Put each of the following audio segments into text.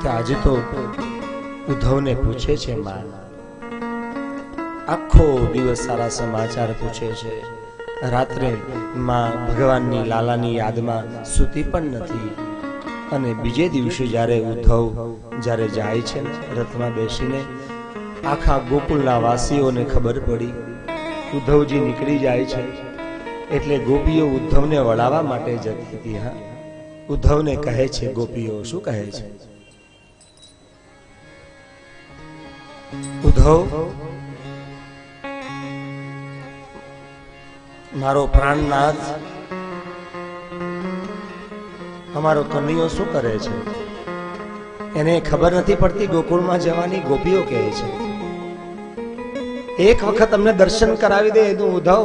કે આજે તો ઉદ્ધવને પૂછે છે માં, આખો દિવસ સારા સમાચાર પૂછે છે, રાત્રે માં ભગવાનની લાલાની યાદમાં સૂતી પણ નથી. અને બીજે દિવસે જ્યારે ઉદ્ધવ જ્યારે જાય છે રથમાં બેસીને, આખા ગોકુળના વાસીઓને ખબર પડી ઉદ્ધવજી નીકળી જાય છે, એટલે ગોપીઓ ઉદ્ધવને વળાવવા માટે જતી હતી. હા, ઉદ્ધવને કહે છે ગોપીઓ, શું કહે છે? ઉદ્ધવ, મારો પ્રાણનાથ, અમારો કનૈયો શું કરે છે? એને ખબર નથી પડતી ગોકુળમાં જવાની. ગોપીઓ કહે છે એક વખત અમને દર્શન કરાવી દે. તું ઉદ્ધવ,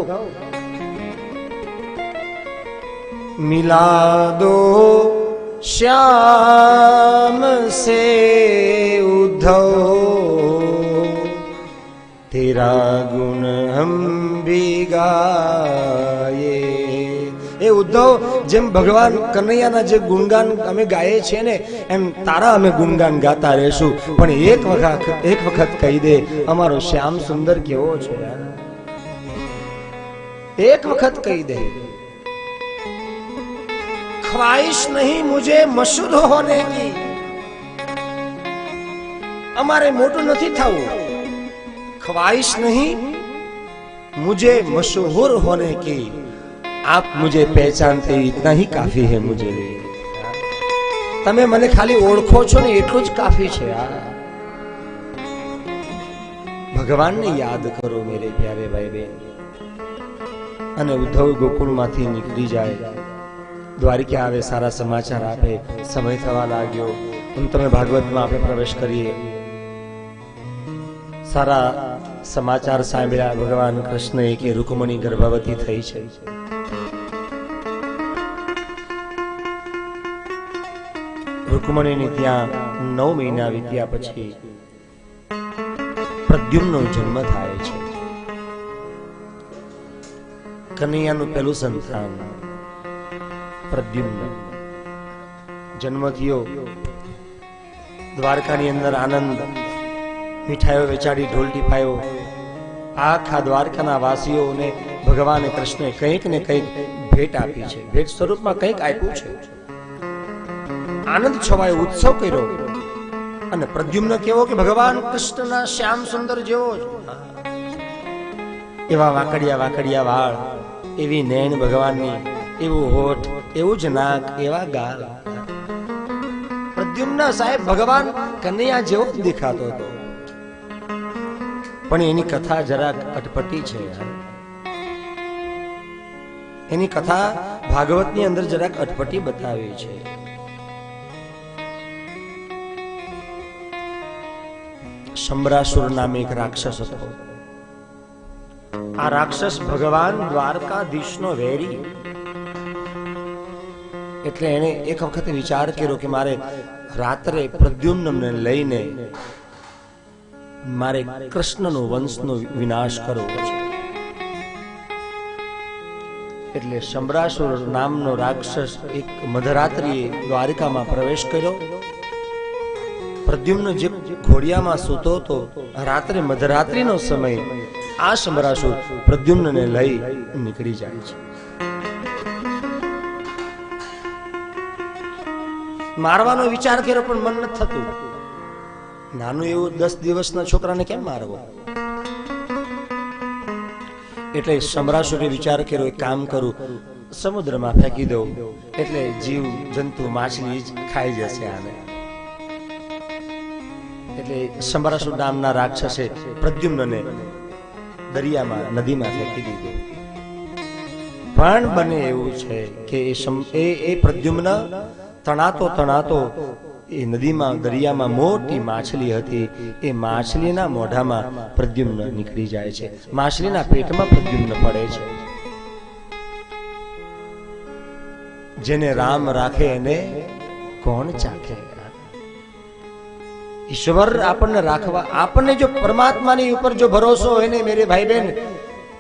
મિલા દો શ્યામ સે ઉદ્ધવ, તેરા ગુણ હમ ભી ગાયે. એ ઉદ્ધવ, જેમ ભગવાન કનૈયાના જે ગુણગાન અમે ગાઈએ છીએ ને, એમ તારા અમે ગુણગાન ગાતા રહેશું. પણ એક વખત કહી દે, અમારો શ્યામ સુંદર કેવો છે? એક વખત કહી દે. ख्वाहिश नहीं मुझे मशहूर होने की, અમારે મોટું નથી થવું. ख्वाहिश नहीं मुझे मशहूर होने की, आप मुझे पहचानते इतना ही काफी है मुझे. તમે મને ખાલી ઓળખો છો ને એટલું જ કાફી છે. ભગવાનને યાદ કરો મેરે પ્યારે ભાઈ બહેન. અને ઉદ્ધવ ગોકુળમાંથી નીકળી જાય, દ્વારિકા આવે, સારા સમાચાર આપે, સમય થવા લાગ્યો. તમે ભાગવતમાં આપણે પ્રવેશ કરીએ. સારા સમાચાર સાંભળ્યા ભગવાન કૃષ્ણએ કે રૂકમણી ગર્ભવતી થઈ છે. રૂકમણીને ત્યાં 9 મહિના વીત્યા પછી પ્રદ્યુમ્નનો જન્મ થાય છે. કનૈયાનું પહેલું સંતાન પ્રદ્યુમ્ન જન્મ થયો. દ્વારકાની અંદર આનંદ, મીઠાઈઓ વેચાડી, ઢોલ ટીપાયો. આખા દ્વારકાના વાસીઓને ભગવાન કૃષ્ણે કંઈક ને કંઈક ભેટ આપી છે, ભેટ સ્વરૂપમાં કંઈક આપ્યું છે. આનંદ છવાયો, ઉત્સવ કર્યો. અને પ્રદ્યુમ્ન કેવો કે ભગવાન કૃષ્ણના શ્યામ સુંદર જેવો જ, એવા વાકડિયા વાકડિયા વાળ, એવી નૈન ભગવાનની, એવું હોઠ, એવું જ નાક, એવા ગાલ. પ્રદ્યુમ્ન સાહેબ ભગવાન કનૈયા જેવો જ દેખાતો હતો. પણ એની કથા જરાક અટપટી છે. એની કથા ભાગવતની અંદર જરાક અટપટી બતાવી છે. શંબરાસુર નામે એક રાક્ષસ હતો. આ રાક્ષસ ભગવાન દ્વારકાધીશનો વેરી. એટલે એને એક વખત વિચાર કર્યો કે મારે રાત્રે પ્રદ્યુમ્નને લઈને મારે કૃષ્ણનો વંશનો વિનાશ કરવો છે. એટલે શંબરાસુર નામનો રાક્ષસ એક મધરાત્રિએ દ્વારિકામાં પ્રવેશ કર્યો. પ્રદ્યુમ્ન જે ઘોડિયામાં સૂતો હતો, રાત્રે મધરાત્રિનો સમય આ શંબરાસુર પ્રદ્યુમ્નને લઈ નીકળી જાય છે. મારવાનો વિચાર કર્યો પણ મન નથી થતું. નાનું એવું 10 દિવસના છોકરાને કેમ મારવો? એટલે શંબરાસુરે વિચાર કર્યો, એક કામ કરું, સમુદ્રમાં ફેંકી દઉં, એટલે જીવ જંતુ માછલી જ ખાઈ જશે આને. એટલે શંબરાસુર નામના રાક્ષસે પ્રદ્યુમ્નને દરિયામાં, નદીમાં ફેંકી દીધો. પણ બને એવું છે કે એ પ્રદ્યુમ્ન તણાતો એ નદીમાં, દરિયામાં મોટી માછલી હતી. એ માછલીના મોઢામાં પ્રદ્યુમ્ન નીકળી જાય છે, માછલીના પેટમાં પ્રદ્યુમ્ન પડે છે. જેને રામ રાખે એને કોણ ચાખે? ઈશ્વર આપણને રાખવા, આપણને જો પરમાત્માની ઉપર જો ભરોસો હોય ને મેરે ભાઈ બહેન,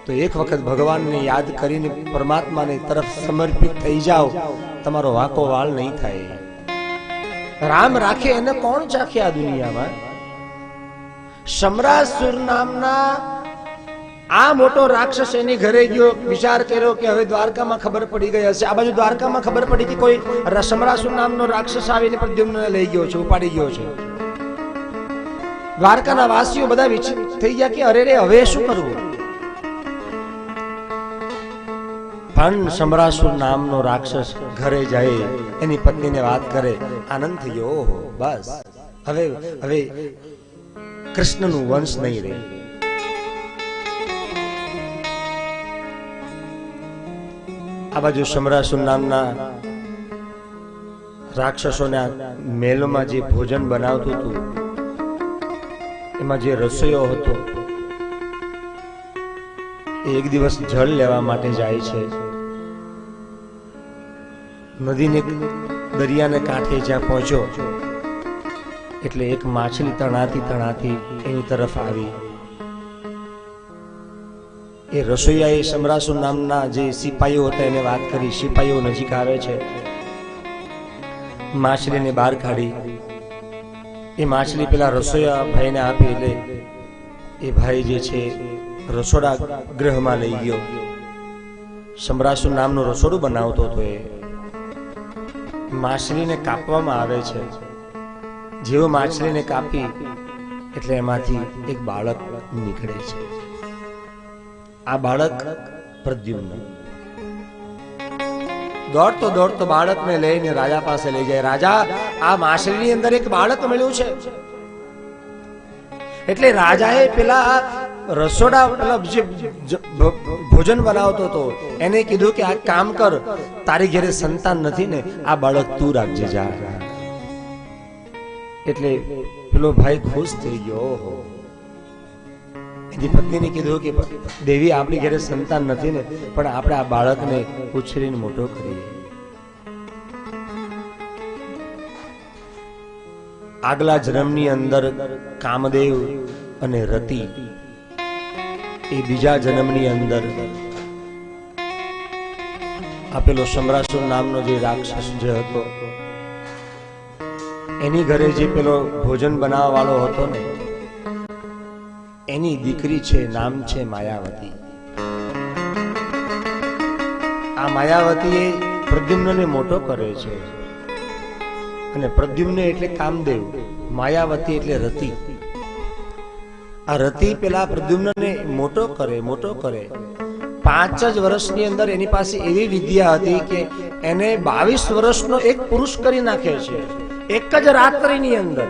તો એક વખત ભગવાનને યાદ કરીને પરમાત્માની તરફ સમર્પિત થઈ જાઓ, તમારો વાંકો વાળ નહીં થાય. રામ રાખે એને કોણ ચાખે આ દુનિયામાં? સમરાસુર નામના આ મોટો રાક્ષસ એની ઘરે ગયો, વિચાર કર્યો કે હવે દ્વારકામાં ખબર પડી ગઈ હશે. આ બાજુ દ્વારકામાં ખબર પડી કે કોઈ સમરાસુર નામનો રાક્ષસ આવીને પ્રદ્યુમ્નને લઈ ગયો છે, ઉપાડી ગયો છે. દ્વારકાના વાસીઓ બધા વિચિત થઈ ગયા કે અરે રે હવે શું કરવું? પણ સમરાસુર નામનો રાક્ષસ ઘરે જાય, એની પત્નીને વાત કરે, આનંદ થઈ ગયો. ઓહો, બસ હવે કૃષ્ણનું વંશ નહીં રહે. આ બાજુ સમરાસુર નામના રાક્ષસોના મહેલમાં જે ભોજન બનાવતું હતું, એમાં જે રસોઈયો હતો, એક દિવસ જળ લેવા માટે જાય છે. નદીને દરિયાને કાંઠે જ્યાં પહોંચ્યો એટલે એક માછલી તણાતી એની તરફ આવી. એ રસોઈયાએ સમરાસુર નામના જે સિપાહીઓ હતા એને વાત કરી. સિપાહીઓ નજીક આવે છે, માછલીને બહાર કાઢી. એ માછલી પેલા રસોઈયા ભાઈને આપી એટલે એ ભાઈ જે છે રસોડા ગૃહમાં લઈ ગયો. સમરાસુર નામનું રસોડું બનાવતો હતો. એ માછલીને કાપવામાં આવે છે. જેવો માછલીને કાપી એટલે એમાંથી એક બાળક નીકળે છે. આ બાળક પ્રદ્યુમ્ન. દોડતો બાળકને લઈને રાજા પાસે લઈ જાય. રાજા, આ માછલીની અંદર એક બાળક મળ્યું છે. એટલે રાજાએ પેલા રસોડા જે ભોજન બનાવતો હતો એને કીધું કે આ કામ કર, તારી ઘરે સંતાન નથી ને, આ બાળક તું રાખજે જા. એટલે પેલો ભાઈ ખુશ થઈ ગયો. એની પત્નીને કીધું કે દેવી, આપણી ઘરે સંતાન નથી ને, પણ આપણે આ બાળકને ઉછેરીને મોટો કરીએ. આગલા જન્મની અંદર કામદેવ અને રતિ, એ બીજા જન્મની અંદર આપેલો સમરાસુર નામનો જે રાક્ષસ જે હતો, એની ઘરે જે પેલો ભોજન બનાવવા વાળો હતો ને, એની દીકરી છે, નામ છે માયાવતી. આ માયાવતી પ્રદ્યુમ્નને મોટો કરે છે. અને પ્રદ્યુમ્ન એટલે કામદેવ, માયાવતી એટલે રતિ. આ રતિ પેલા પ્રદ્યુમ્નને મોટો કરે. 5 જ વર્ષની અંદર એની પાસે એવી વિદ્યા હતી કે એને 22 વર્ષનો એક પુરુષ કરી નાખે છે, એક જ રાત્રિની અંદર.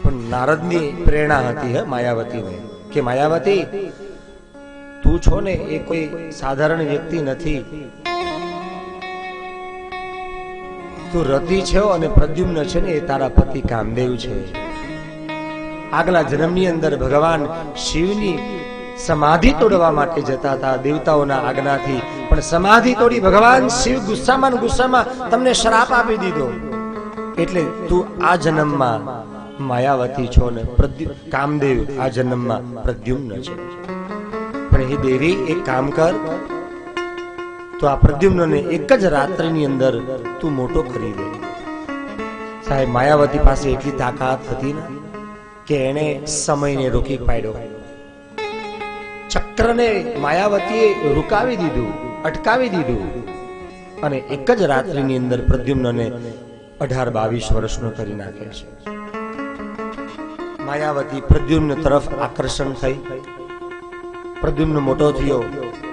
પણ નારદની પ્રેરણા હતી માયાવતીને કે માયાવતી, તું છો ને એ કોઈ સાધારણ વ્યક્તિ નથી. તું રતિ છે અને પ્રદ્યુમ્ન છે ને એ તારા પતિ કામદેવ છે. આગલા જન્મની અંદર ભગવાન શિવની સમાધિ તોડવા માટે જતા હતા દેવતાઓના આજ્ઞાથી, પણ સમાધિ તોડી ભગવાન શિવ ગુસ્સામાં તમને શ્રાપ આપી દીધો. એટલે તું આ જન્મમાં માયાવતી છો ને કામદેવ આ જન્મમાં પ્રદ્યુમ્ન છે. પણ હે દેવી, એક કામ કર, તો આ પ્રદ્યુમ્નને એક જ રાત્રિની અંદર તું મોટો કરી દે. સાહેબ, માયાવતી પાસે એટલી તાકાત હતી ને કે એને સમયને રોકી પાડ્યો. ચક્રને માયાવતીએ રૂકાવી દીધું, અટકાવી દીધું, અને એક જ રાત્રિની અંદર પ્રદ્યુમ્નને 18-22 વર્ષનો કરી નાખે છે. માયાવતી પ્રદ્યુમ્ન તરફ આકર્ષણ થઈ. પ્રદ્યુમ્ન મોટો થયો,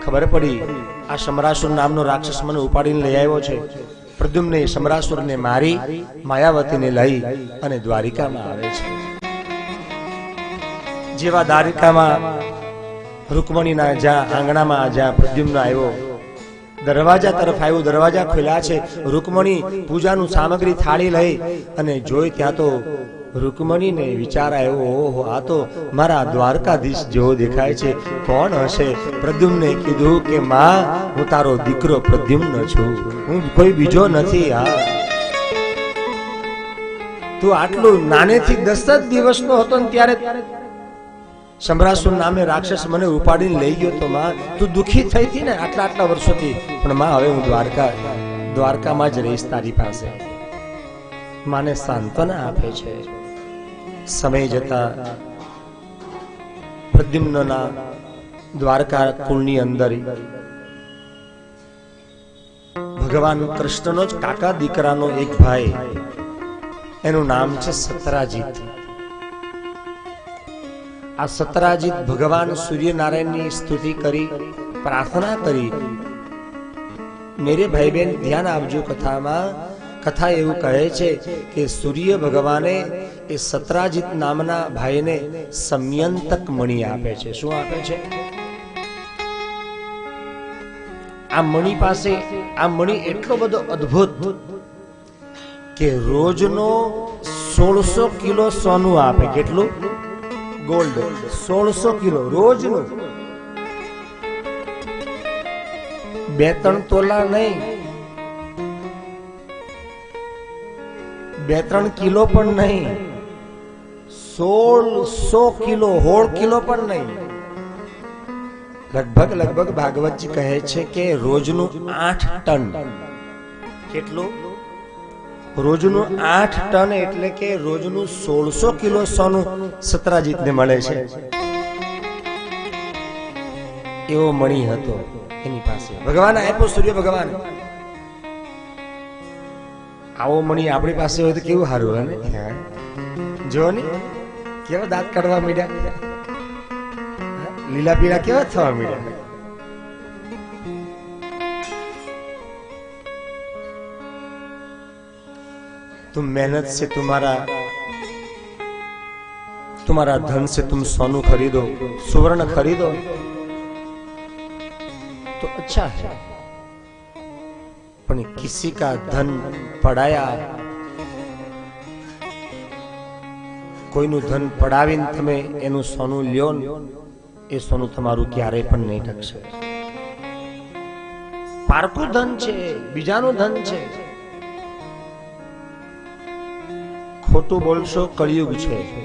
ખબર પડી આ સમરાસુર નામનો રાક્ષસ મને ઉપાડીને લઈ આવ્યો છે. પ્રદ્યુમ્ને સમરાસુરને મારી માયાવતીને લઈ અને દ્વારિકામાં આવે છે. જેવા દ્વારિકામાં રૂકમણીના જ્યાં આંગણામાં જ્યાં પ્રદ્યુમ્ન આવ્યો, દરવાજા તરફ આવ્યો, દરવાજા ખુલ્લા છે. રૂકમણી પૂજાનું સામગ્રી થાળી લઈ અને જોઈ, ત્યાં તો રૂકમણીને વિચાર આવ્યો, ઓહો, આ તો મારા દ્વારકાધીશ જેવો દેખાય છે, કોણ હશે? પ્રદ્યુમ્ને કીધું કે માં, હું તારો દીકરો પ્રદ્યુમ્ન છું, હું કોઈ બીજો નથી. તું આટલું નાનેથી 10 જ દિવસનો હતો ને ત્યારે સમરાસુર નામે રાક્ષસ મને ઉપાડીને લઈ ગયો તો માં તું દુખી થઈ હતી ને આટલા વર્ષોથી, પણ માં હવે હું દ્વારકામાં જ રહીશ તારી પાસે. માને સાંત્વના આપે છે. સમય જતા પ્રદ્યુમ્નના દ્વારકા કુળની અંદર ભગવાન કૃષ્ણનો જ કાકા દીકરાનો એક ભાઈ, એનું નામ છે સતરાજીત. આ સતરાજીત ભગવાન સૂર્યનારાયણની સ્તુતિ કરી, પ્રાર્થના કરી. મેરે ભાઈ બહેન ધ્યાન આપજો, કથામાં કથા એવું કહે છે કે સૂર્ય ભગવાને એ સતરાજીત નામના ભાઈને સમયંતક મણિ આપે છે. શું આપે છે? આ મણિ પાસે, આ મણિ એટલો બધો અદ્ભુત કે રોજનો 1600 કિલો સોનું આપે. કેટલું? ગોલ્ડ 1600 કિલો રોજનું. 2-3 તોલા નહીં, 2-3 કિલો પણ નહીં, 1600 કિલો, 16 કિલો પણ નહીં. લગભગ ભાગવતજી કહે છે કે રોજનું 8 ટન. કેટલું? રોજનું 8 ટન, એટલે કે રોજનું 1600 કિલો સોનું સતરાજીતને મળે છે. એવો મણિ હતો એની પાસે, ભગવાન આપ્યો, સૂર્ય ભગવાન. આવો મણિ આપણી પાસે હોય તો કેવું સારું હે ને? જો ને કેવા દાંત કાઢવા માંડ્યા, લીલા પીળા કેવા થવા માંડ્યા. तुम मेहनत से तुम्हारा धन से तुम सोनू खरीदो, सुवर्ण खरीदो तो अच्छा है, पर किसी का धन पड़ाया, कोईनु धन पड़ावीने तमे एनु सोनू ल्यो ने ए सोनू तमारू क्यारे पण नहीं टकशे. पारकू धन छे, बीजानु धन छे. खोटू बोलशो कलयुग छे.